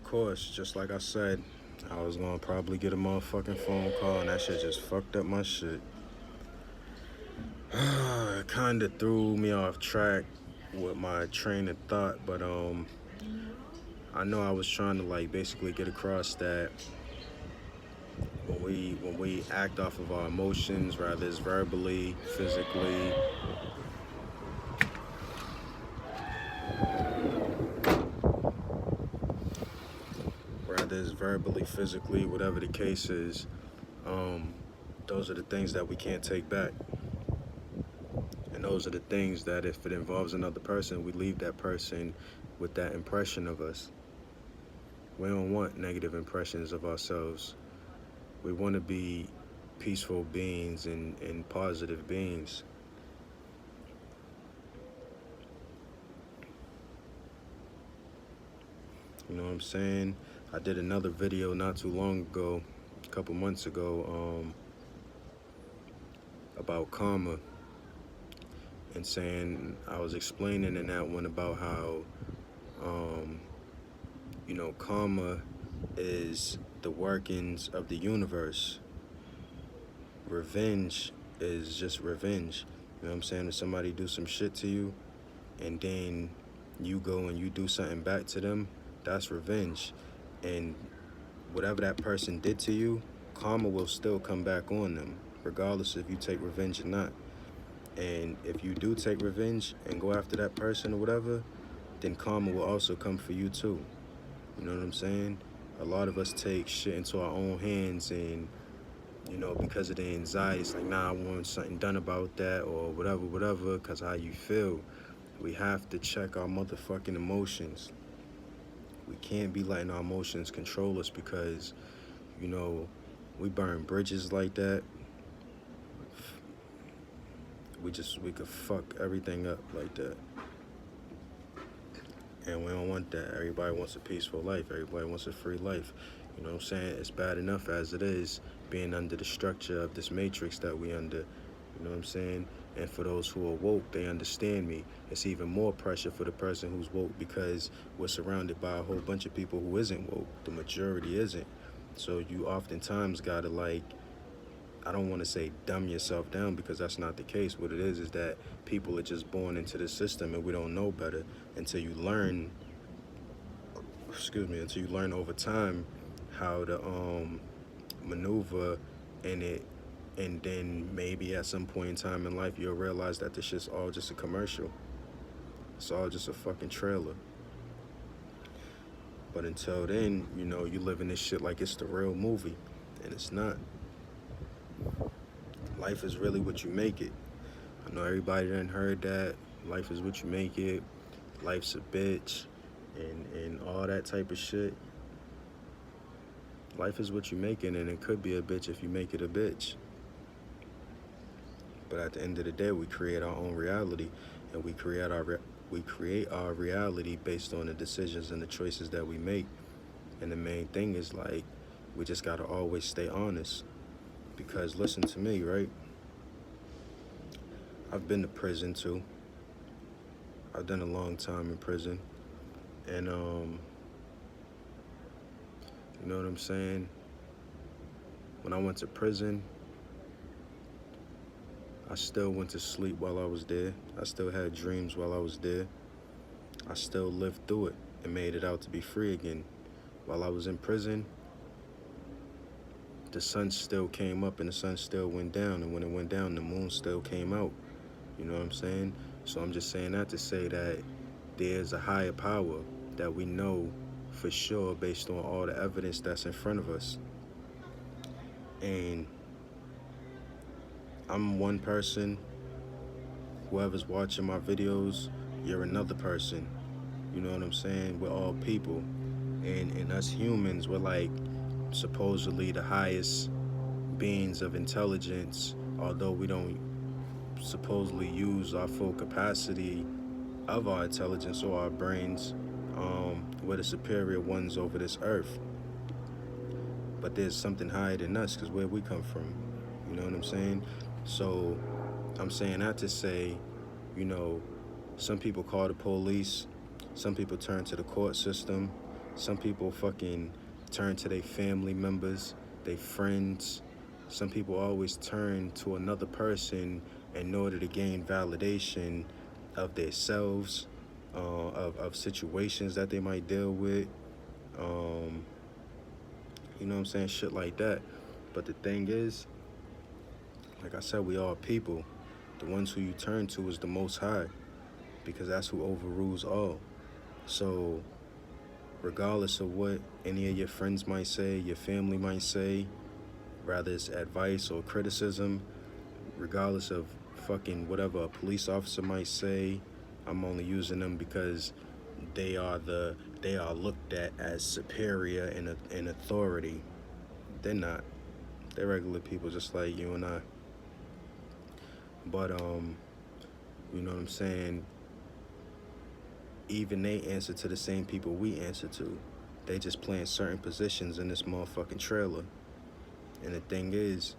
course, just like I said, I was gonna probably get a motherfucking phone call, and that shit just fucked up my shit. It kind of threw me off track with my train of thought, but I know I was trying to like basically get across that when we act off of our emotions, rather it's verbally, physically, rather it's verbally, physically, whatever the case is, um, those are the things that we can't take back. And those are the things that if it involves another person, we leave that person with that impression of us. We don't want negative impressions of ourselves. We want to be peaceful beings and positive beings. You know what I'm saying? I did another video not too long ago, a couple months ago, about karma, and saying I was explaining in that one about how um, karma is the workings of the universe. Revenge is just revenge. You know what I'm saying? If somebody do some shit to you and then you go and you do something back to them, that's revenge. And whatever that person did to you, karma will still come back on them, regardless if you take revenge or not. And if you do take revenge and go after that person or whatever, then karma will also come for you too. You know what I'm saying? A lot of us take shit into our own hands, and because of the anxiety, it's like, nah, I want something done about that or whatever, because how you feel. We have to check our motherfucking emotions. We can't be letting our emotions control us because, we burn bridges like that. We could fuck everything up like that. And we don't want that. Everybody wants a peaceful life. Everybody wants a free life. You know what I'm saying? It's bad enough as it is being under the structure of this matrix that we under. You know what I'm saying? And for those who are woke, they understand me. It's even more pressure for the person who's woke because we're surrounded by a whole bunch of people who isn't woke. The majority isn't. So you oftentimes gotta I don't want to say dumb yourself down because that's not the case. What it is that people are just born into the system and we don't know better until you learn, until you learn over time how to maneuver in it. And then maybe at some point in time in life, you'll realize that this shit's all just a commercial. It's all just a fucking trailer. But until then, you live in this shit like it's the real movie. And it's not. Life is really what you make it. I know everybody done heard that. Life is what you make it. Life's a bitch. And all that type of shit. Life is what you make it, and it could be a bitch if you make it a bitch. But at the end of the day, we create our own reality, and we create our reality based on the decisions and the choices that we make. And the main thing is we just gotta always stay honest. Because listen to me, right? I've been to prison too. I've done a long time in prison. And you know what I'm saying? When I went to prison, I still went to sleep while I was there. I still had dreams while I was there. I still lived through it and made it out to be free again. While I was in prison, the sun still came up and the sun still went down. And when it went down, the moon still came out. You know what I'm saying? So I'm just saying that to say that there's a higher power that we know for sure based on all the evidence that's in front of us. And I'm one person. Whoever's watching my videos, you're another person. You know what I'm saying? We're all people. And us humans, we're supposedly the highest beings of intelligence, although we don't supposedly use our full capacity of our intelligence or our brains. We're the superior ones over this earth. But there's something higher than us because where we come from. You know what I'm saying? So I'm saying that to say, some people call the police. Some people turn to the court system. Some people fucking turn to their family members, their friends. Some people always turn to another person in order to gain validation of themselves, of situations that they might deal with. Um, you know what I'm saying? Shit like that. But the thing is, like I said, we all people. The ones who you turn to is the Most High, because that's who overrules all. So, regardless of what any of your friends might say, your family might say, rather it's advice or criticism, regardless of fucking whatever a police officer might say, I'm only using them because they are looked at as superior in authority. They're not. They're regular people just like you and I. But you know what I'm saying? Even they answer to the same people we answer to. They just playing certain positions in this motherfucking trailer. And the thing is,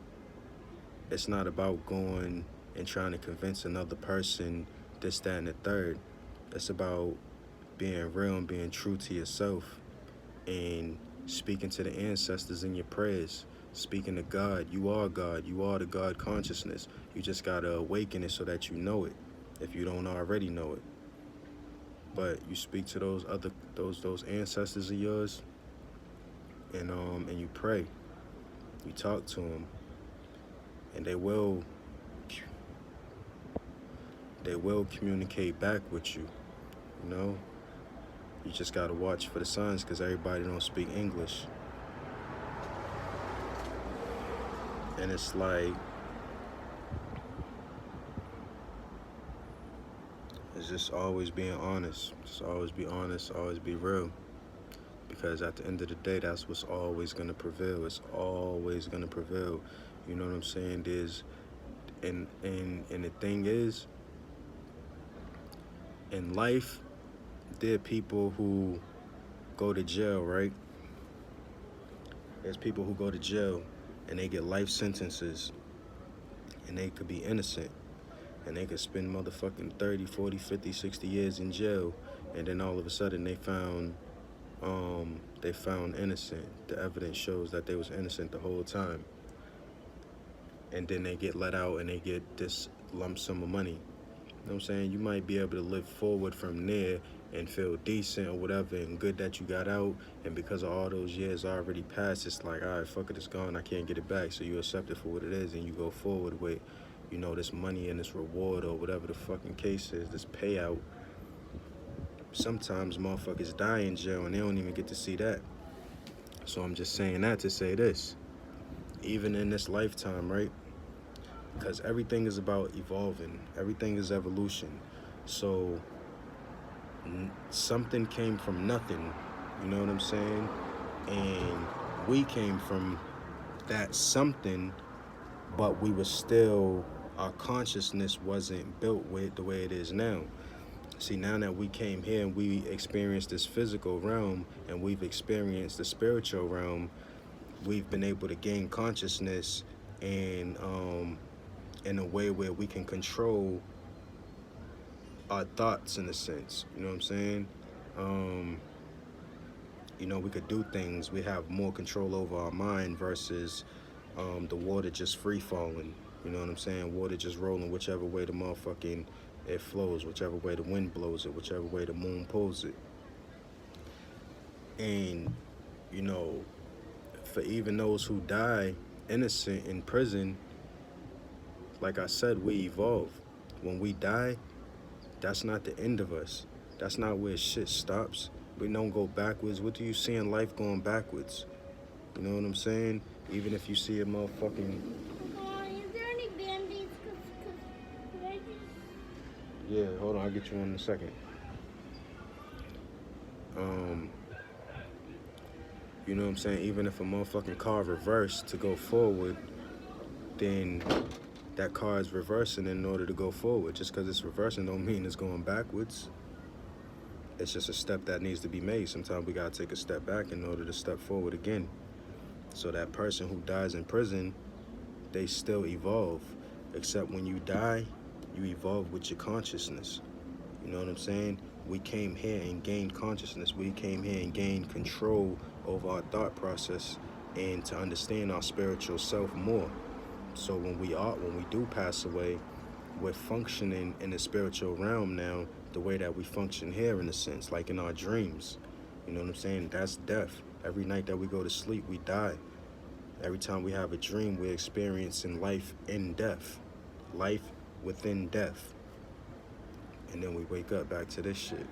it's not about going and trying to convince another person this, that, and the third. It's about being real and being true to yourself and speaking to the ancestors in your prayers, speaking to God. You are God. You are the God consciousness. You just gotta awaken it so that you know it, if you don't already know it. But you speak to those ancestors of yours, and you pray. You talk to them, and they will communicate back with you. You know, you just gotta watch for the signs, because everybody don't speak English. And it's like, it's just always being honest. Just always be honest, always be real. Because at the end of the day, that's what's always gonna prevail. It's always gonna prevail. You know what I'm saying? And the thing is, in life, there are people who go to jail, right? There's people who go to jail and they get life sentences, and they could be innocent, and they could spend motherfucking 30, 40, 50, 60 years in jail, and then all of a sudden they found innocent. The evidence shows that they was innocent the whole time. And then they get let out and they get this lump sum of money. You know what I'm saying? You might be able to live forward from there and feel decent or whatever and good that you got out. And because of all those years already passed, it's like, all right, fuck it, it's gone. I can't get it back. So you accept it for what it is and you go forward with, you know, this money and this reward or whatever the fucking case is, this payout. Sometimes motherfuckers die in jail and they don't even get to see that. So I'm just saying that to say this. Even in this lifetime, right? Because everything is about evolving. Everything is evolution. So something came from nothing, you know what I'm saying? And we came from that something, but we were still, our consciousness wasn't built with the way it is now. See, now that we came here and we experienced this physical realm and we've experienced the spiritual realm, we've been able to gain consciousness and in a way where we can control our thoughts, in a sense. You know what I'm saying? You know, we could do things. We have more control over our mind versus the water just free falling. You know what I'm saying? Water just rolling whichever way the motherfucking it flows, whichever way the wind blows it, whichever way the moon pulls it. And, you know, for even those who die innocent in prison, like I said, we evolve. When we die, that's not the end of us. That's not where shit stops. We don't go backwards. What do you see in life going backwards? You know what I'm saying? Even if you see a motherfucking... Is there any Band-Aids? Could I just... Yeah, hold on, I'll get you one in a second. You know what I'm saying? Even if a motherfucking car reversed to go forward, then that car is reversing in order to go forward. Just because it's reversing don't mean it's going backwards. It's just a step that needs to be made. Sometimes we gotta take a step back in order to step forward again. So that person who dies in prison, they still evolve. Except when you die, you evolve with your consciousness. You know what I'm saying? we came here and gained consciousness. We came here and gained control over our thought process and to understand our spiritual self more. So when we do pass away, we're functioning in the spiritual realm now the way that we function here, in a sense, like in our dreams. You know what I'm saying? That's death. Every night that we go to sleep, we die. Every time we have a dream, we're experiencing life in death. Life within death. And then we wake up back to this shit.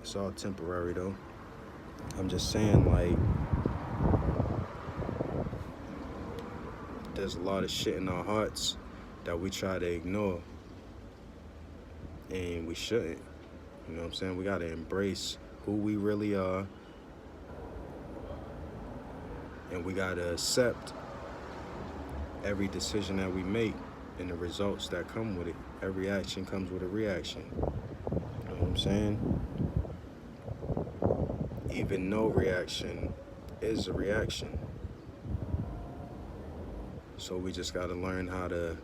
It's all temporary though. I'm just saying, like, there's a lot of shit in our hearts that we try to ignore. And we shouldn't. You know what I'm saying? We gotta embrace who we really are. And we gotta accept every decision that we make and the results that come with it. Every action comes with a reaction. You know what I'm saying? Even no reaction is a reaction. So we just gotta learn how to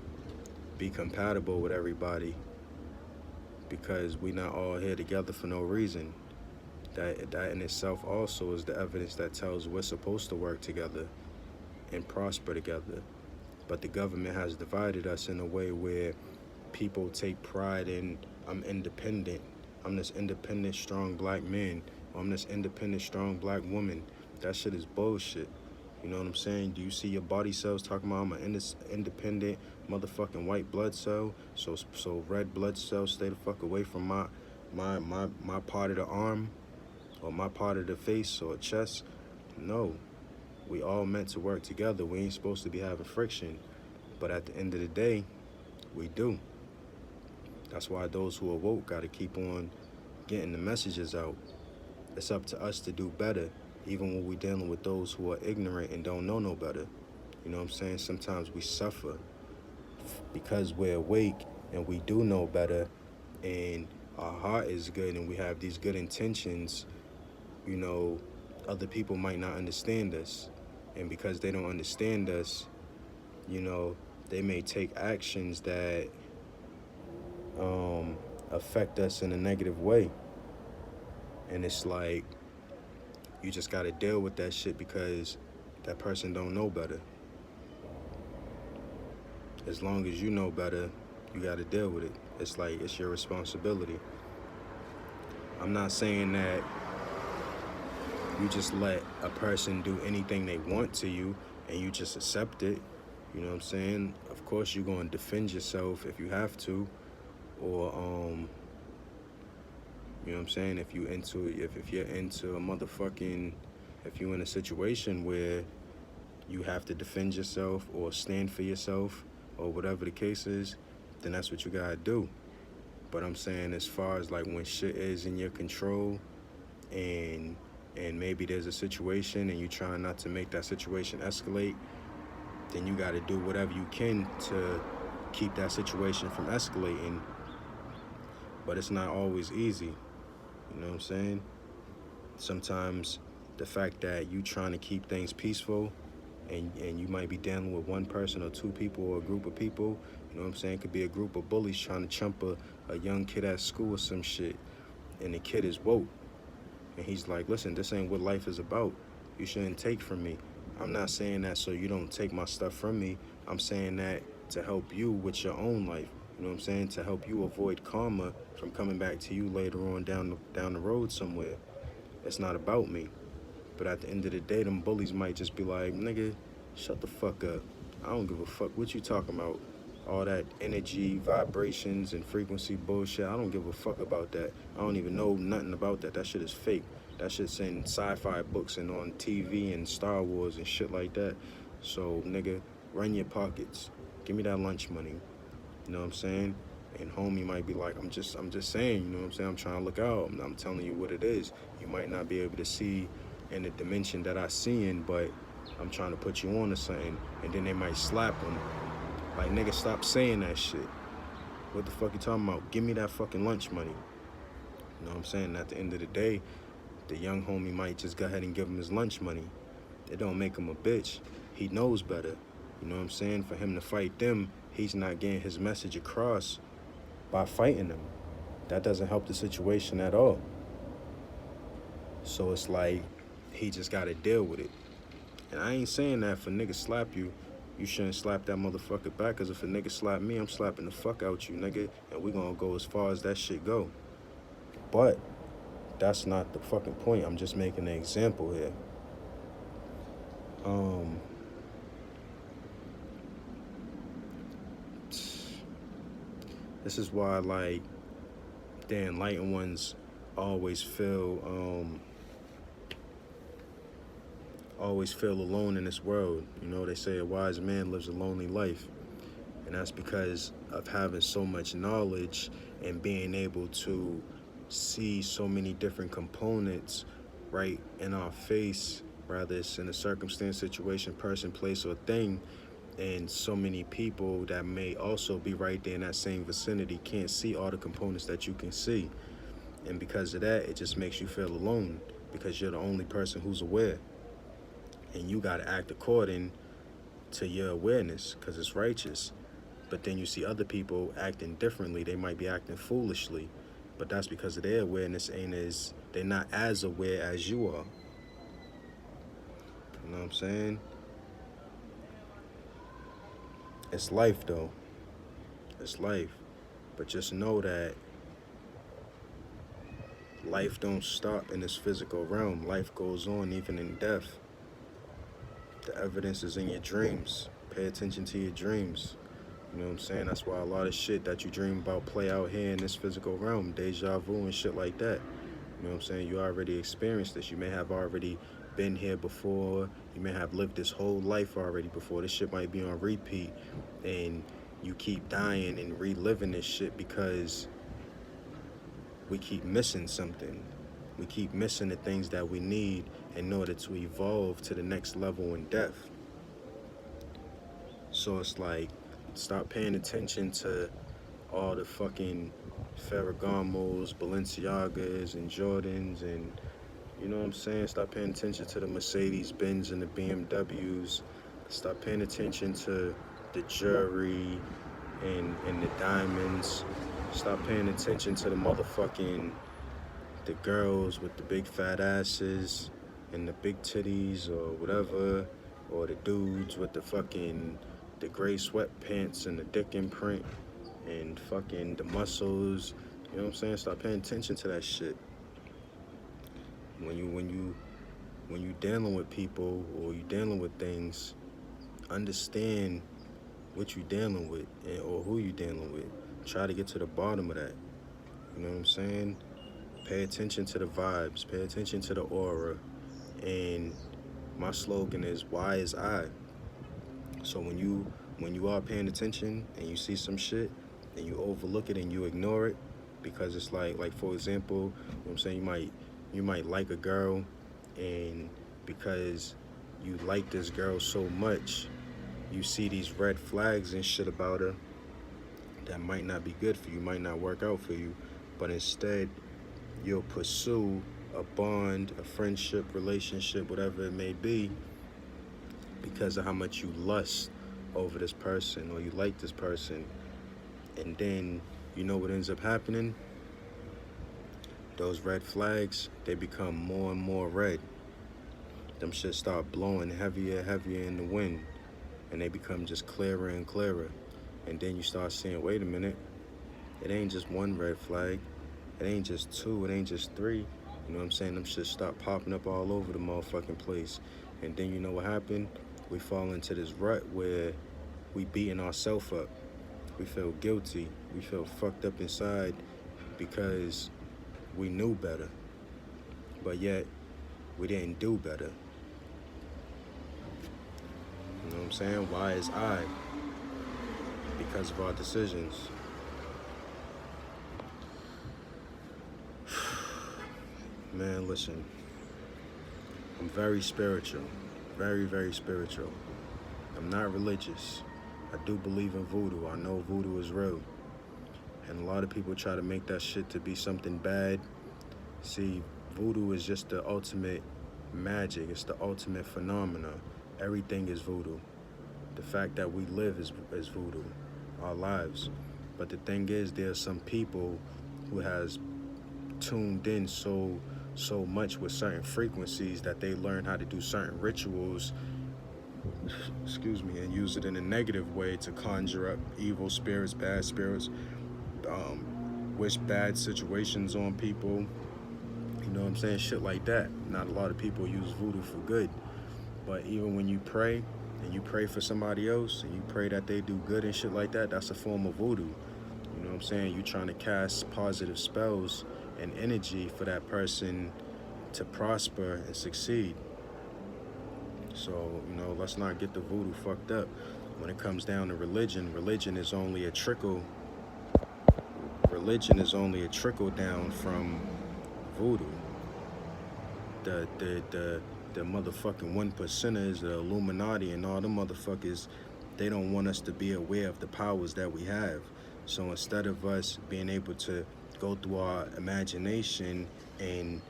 be compatible with everybody, because we not all here together for no reason. That in itself also is the evidence that tells we're supposed to work together and prosper together. But the government has divided us in a way where people take pride in, I'm independent. I'm this independent, strong black man. Or I'm this independent, strong black woman. That shit is bullshit. You know what I'm saying? Do you see your body cells talking about I'm an independent motherfucking white blood cell? So red blood cells stay the fuck away from my part of the arm or my part of the face or chest? No. We all meant to work together. We ain't supposed to be having friction. But at the end of the day, we do. That's why those who are woke gotta keep on getting the messages out. It's up to us to do better, even when we're dealing with those who are ignorant and don't know no better. You know what I'm saying? Sometimes we suffer because we're awake and we do know better, and our heart is good and we have these good intentions. You know, other people might not understand us. And because they don't understand us, you know, they may take actions that affect us in a negative way. And it's like, you just gotta deal with that shit because that person don't know better. As long as you know better, you gotta deal with it. It's like, it's your responsibility. I'm not saying that you just let a person do anything they want to you and you just accept it. You know what I'm saying? Of course you're gonna defend yourself if you have to, or you know what I'm saying, if you're into a motherfucking, if you're in a situation where you have to defend yourself or stand for yourself or whatever the case is, then that's what you gotta do. But I'm saying, as far as like when shit is in your control and maybe there's a situation and you're trying not to make that situation escalate, then you gotta do whatever you can to keep that situation from escalating. But it's not always easy. You know what I'm saying? Sometimes the fact that you trying to keep things peaceful and you might be dealing with one person or two people or a group of people, you know what I'm saying? It could be a group of bullies trying to chump a young kid at school or some shit. And the kid is woke. And he's like, listen, this ain't what life is about. You shouldn't take from me. I'm not saying that so you don't take my stuff from me. I'm saying that to help you with your own life. You know what I'm saying? To help you avoid karma from coming back to you later on down the road somewhere. It's not about me. But at the end of the day, them bullies might just be like, nigga, shut the fuck up. I don't give a fuck what you talking about. All that energy, vibrations, and frequency bullshit, I don't give a fuck about that. I don't even know nothing about that. That shit is fake. That shit's in sci-fi books and on TV and Star Wars and shit like that. So, nigga, run your pockets. Give me that lunch money. You know what I'm saying? And homie might be like, I'm just saying, you know what I'm saying? I'm trying to look out. I'm telling you what it is. You might not be able to see in the dimension that I see in, but I'm trying to put you on to something. And then they might slap them. Like, nigga, stop saying that shit. What the fuck you talking about? Give me that fucking lunch money. You know what I'm saying? At the end of the day, the young homie might just go ahead and give him his lunch money. It don't make him a bitch. He knows better. You know what I'm saying? For him to fight them, he's not getting his message across by fighting them. that doesn't help the situation at all. So it's like he just got to deal with it. And I ain't saying that if a nigga slap you, you shouldn't slap that motherfucker back. Cause if a nigga slap me, I'm slapping the fuck out you, nigga. And we gonna go as far as that shit go. But that's not the fucking point. I'm just making an example here. Um, this is why, like, the enlightened ones always feel alone in this world. You know, they say a wise man lives a lonely life. And that's because of having so much knowledge and being able to see so many different components right in our face, rather it's in a circumstance, situation, person, place, or thing, and so many people that may also be right there in that same vicinity can't see all the components that you can see. And because of that, it just makes you feel alone because you're the only person who's aware. And you got to act according to your awareness because it's righteous. But then you see other people acting differently. They might be acting foolishly, but that's because of their awareness they're not as aware as you are. You know what I'm saying? It's life though. It's life. But just know that life don't stop in this physical realm. Life goes on even in death. The evidence is in your dreams. Pay attention to your dreams. You know what I'm saying? That's why a lot of shit that you dream about play out here in this physical realm. Deja vu and shit like that. You know what I'm saying? You already experienced this. You may have already been here before. You may have lived this whole life already before. This shit might be on repeat. And you keep dying and reliving this shit because we keep missing something. We keep missing the things that we need in order to evolve to the next level in depth. So it's like, stop paying attention to all the fucking Ferragamos, Balenciagas, and Jordans, and you know what I'm saying? Stop paying attention to the Mercedes Benz and the BMWs. Stop paying attention to the jewelry and the diamonds. Stop paying attention to the girls with the big fat asses and the big titties or whatever, or the dudes with the gray sweatpants and the dick imprint and fucking the muscles. You know what I'm saying? Stop paying attention to that shit. When you dealing with people or you dealing with things, understand what you dealing with or who you dealing with. Try to get to the bottom of that. You know what I'm saying? Pay attention to the vibes. Pay attention to the aura. And my slogan is, why is I? So when you are paying attention and you see some shit and you overlook it and you ignore it, because it's like for example, you know what I'm saying, you might like a girl, and because you like this girl so much, you see these red flags and shit about her that might not be good for you, might not work out for you, but instead you'll pursue a bond, a friendship, relationship, whatever it may be, because of how much you lust over this person or you like this person. And then you know what ends up happening? Those red flags, they become more and more red. Them shit start blowing heavier and heavier in the wind, and they become just clearer and clearer. And then you start seeing, wait a minute, it ain't just one red flag, it ain't just two, it ain't just three. You know what I'm saying? Them shit start popping up all over the motherfucking place. And then you know what happened? We fall into this rut where we beating ourselves up. We feel guilty. We feel fucked up inside because we knew better. But yet, we didn't do better. You know what I'm saying? Why is I? Because of our decisions. Man, listen. I'm very spiritual. Very, very spiritual. I'm not religious. I do believe in voodoo. I know voodoo is real. And a lot of people try to make that shit to be something bad. See, voodoo is just the ultimate magic. It's the ultimate phenomena. Everything is voodoo. The fact that we live is voodoo. Our lives. But the thing is, there are some people who has tuned in so much with certain frequencies that they learn how to do certain rituals, excuse me, and use it in a negative way to conjure up evil spirits, bad spirits, wish bad situations on people. You know what I'm saying? Shit like that. Not a lot of people use voodoo for good. But even when you pray and you pray for somebody else and you pray that they do good and shit like that, that's a form of voodoo. You know what I'm saying? You trying to cast positive spells and energy for that person to prosper and succeed. So, let's not get the voodoo fucked up. When it comes down to religion, religion is only a trickle down from voodoo. The motherfucking 1%ers, the Illuminati and all the motherfuckers, they don't want us to be aware of the powers that we have. So instead of us being able to go through our imagination and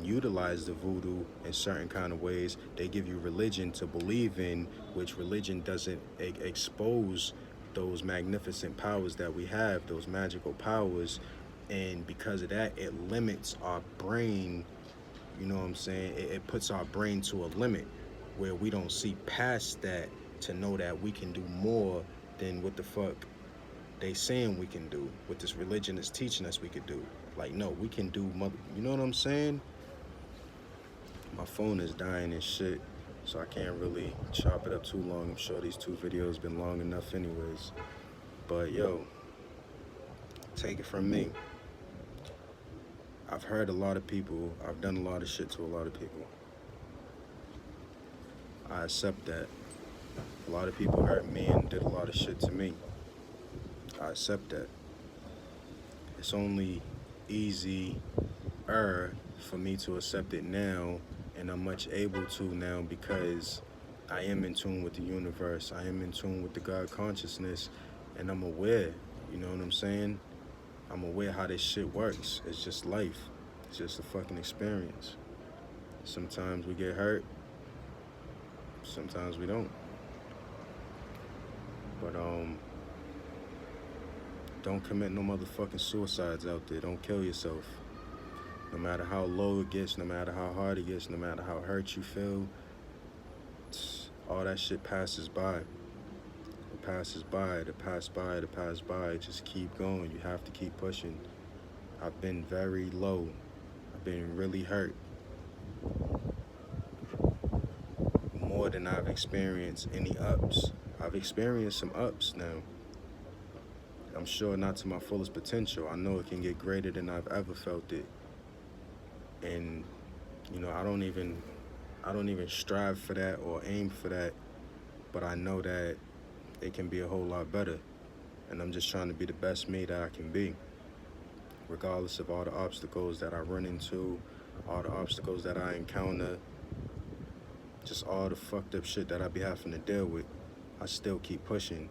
utilize the voodoo in certain kind of ways, they give you religion to believe in, which religion doesn't expose those magnificent powers that we have, those magical powers. And because of that, it limits our brain. You know what I'm saying? It puts our brain to a limit where we don't see past that to know that we can do more than what the fuck they saying we can do, what this religion is teaching us we could do. Like, no, we can do you know what I'm saying? My phone is dying and shit, so I can't really chop it up too long. I'm sure these 2 videos been long enough anyways. But yo, take it from me. I've hurt a lot of people. I've done a lot of shit to a lot of people. I accept that. A lot of people hurt me and did a lot of shit to me. I accept that. It's only easier for me to accept it now, and I'm much able to now because I am in tune with the universe. I am in tune with the God consciousness, and I'm aware. You know what I'm saying? I'm aware how this shit works. It's just life. It's just a fucking experience. Sometimes we get hurt. Sometimes we don't. But don't commit no motherfucking suicides out there. Don't kill yourself. No matter how low it gets, no matter how hard it gets, no matter how hurt you feel, all that shit passes by. It passes by, it passed by, it passed by. Just keep going. You have to keep pushing. I've been very low. I've been really hurt. More than I've experienced any ups. I've experienced some ups now. I'm sure not to my fullest potential. I know it can get greater than I've ever felt it. And, I don't even strive for that or aim for that, but I know that it can be a whole lot better. And I'm just trying to be the best me that I can be, regardless of all the obstacles that I run into, all the obstacles that I encounter, just all the fucked up shit that I be having to deal with. I still keep pushing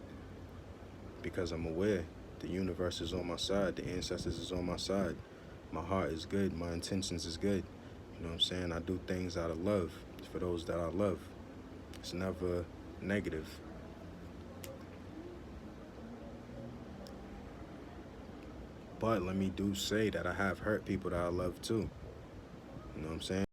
because I'm aware the universe is on my side, the ancestors is on my side. My heart is good, my intentions is good. You know what I'm saying? I do things out of love for those that I love. It's never negative. But let me do say that I have hurt people that I love too. You know what I'm saying?